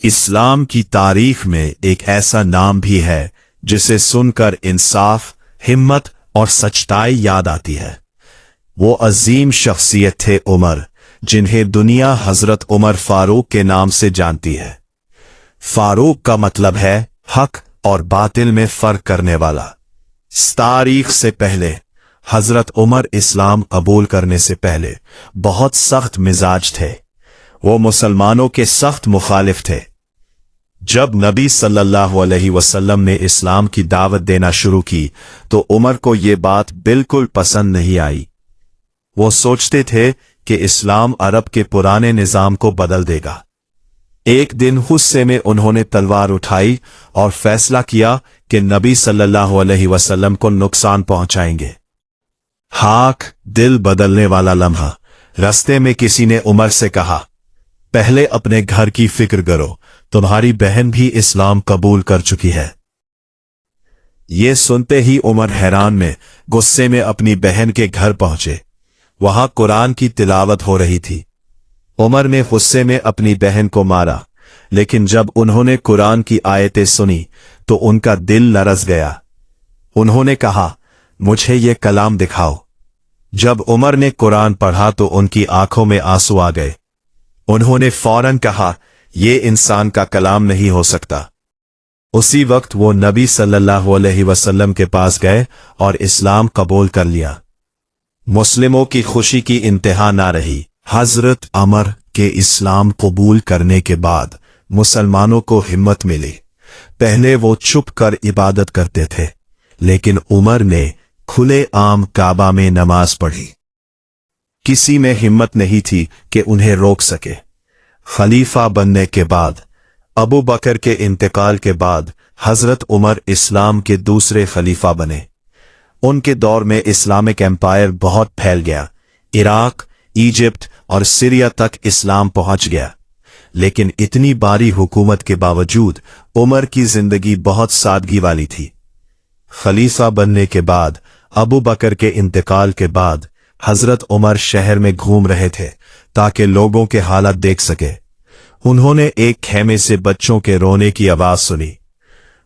इस्लाम की तारीख में एक ऐसा नाम भी है जिसे सुनकर इंसाफ, हिम्मत और सच्चाई याद आती है। वो अजीम शख्सियत थे उमर, जिन्हें दुनिया हजरत उमर फारूक के नाम से जानती है। फारूक का मतलब है हक और बातिल में फर्क करने वाला। इस तारीख से पहले हजरत उमर इस्लाम कबूल करने से पहले बहुत सख्त मिजाज थे। वो मुसलमानों के सख्त मुखालिफ थे। जब नबी सल्लल्लाहु अलैहि वसल्लम ने इस्लाम की दावत देना शुरू की तो उमर को ये बात बिल्कुल पसंद नहीं आई। वो सोचते थे कि इस्लाम अरब के पुराने निजाम को बदल देगा। एक दिन गुस्से में उन्होंने तलवार उठाई और फैसला किया कि नबी सल्लल्लाहु अलैहि वसल्लम को नुकसान पहुंचाएंगे। हाक दिल बदलने वाला लम्हा। रास्ते में किसी ने उमर से कहा, पहले अपने घर की फिक्र करो, तुम्हारी बहन भी इस्लाम कबूल कर चुकी है। ये सुनते ही उमर हैरान में गुस्से में अपनी बहन के घर पहुंचे। वहां कुरान की तिलावत हो रही थी। उमर ने गुस्से में अपनी बहन को मारा, लेकिन जब उन्होंने कुरान की आयतें सुनी तो उनका दिल लरस गया। उन्होंने कहा, मुझे ये कलाम दिखाओ। जब उमर ने कुरान पढ़ा तो उनकी आंखों में आंसू आ गए। उन्होंने फौरन कहा, ये इंसान का कलाम नहीं हो सकता। उसी वक्त वो नबी सल्लल्लाहु अलैहि वसल्लम के पास गए और इस्लाम कबूल कर लिया। मुस्लिमों की खुशी की इंतहा ना रही। हजरत उमर के इस्लाम कबूल करने के बाद मुसलमानों को हिम्मत मिली। पहले वो चुप कर इबादत करते थे, लेकिन उमर ने खुले आम काबा में नमाज पढ़ी। किसी में हिम्मत नहीं थी कि उन्हें रोक सके। खलीफा बनने के बाद, अबू बकर के इंतकाल के बाद हजरत उमर इस्लाम के दूसरे खलीफा बने। उनके दौर में इस्लामिक एम्पायर बहुत फैल गया। इराक, इजिप्ट और सीरिया तक इस्लाम पहुंच गया। लेकिन इतनी बारी हुकूमत के बावजूद उमर की जिंदगी बहुत सादगी वाली थी। खलीफा बनने के बाद, अबू बकर के इंतकाल के बाद हजरत उमर शहर में घूम रहे थे ताकि लोगों के हालात देख सके। उन्होंने एक खेमे से बच्चों के रोने की आवाज सुनी।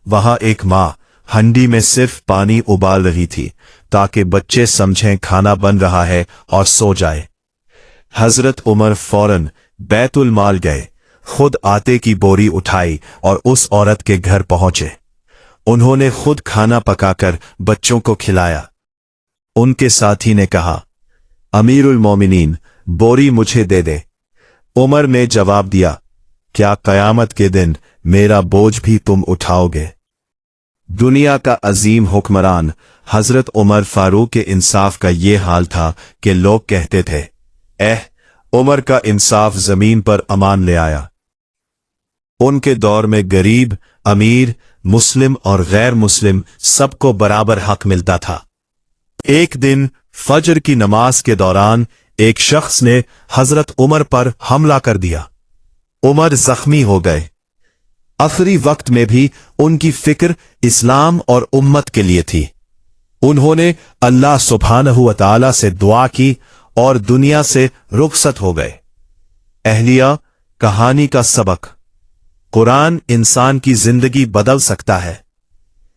वहां एक मां हंडी में सिर्फ पानी उबाल रही थी ताकि बच्चे समझें खाना बन रहा है और सो जाए। हजरत उमर फौरन बैतुल माल गए, खुद आटे की बोरी उठाई और उस औरत के घर पहुंचे। उन्होंने खुद खाना पकाकर बच्चों को खिलाया। उनके साथी ने कहा, अमीरुल मोमिनीन, बोरी मुझे दे दे। उमर ने जवाब दिया, क्या कयामत के दिन मेरा बोझ भी तुम उठाओगे? दुनिया का अजीम हुक्मरान हजरत उमर फारूक के इंसाफ का ये हाल था कि लोग कहते थे, उमर का इंसाफ जमीन पर अमान ले आया। उनके दौर में गरीब, अमीर, मुस्लिम और गैर मुस्लिम सबको बराबर हक मिलता था। एक दिन फजर की नमाज के दौरान एक शख्स ने हजरत उमर पर हमला कर दिया। उमर जख्मी हो गए। आखिरी वक्त में भी उनकी फिक्र इस्लाम और उम्मत के लिए थी। उन्होंने अल्लाह सुब्हानहू व तआला से दुआ की और दुनिया से रुखसत हो गए। अहलिया कहानी का सबक। कुरान इंसान की जिंदगी बदल सकता है।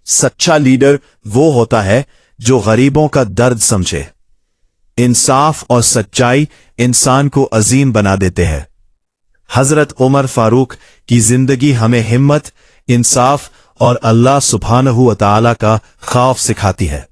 सच्चा लीडर वो होता है जो गरीबों का दर्द समझे। इंसाफ और सच्चाई इंसान को अजीम बना देते हैं। हजरत उमर फारूक की जिंदगी हमें हिम्मत, इंसाफ और अल्लाह सुब्हानहू व तआला का खौफ सिखाती है।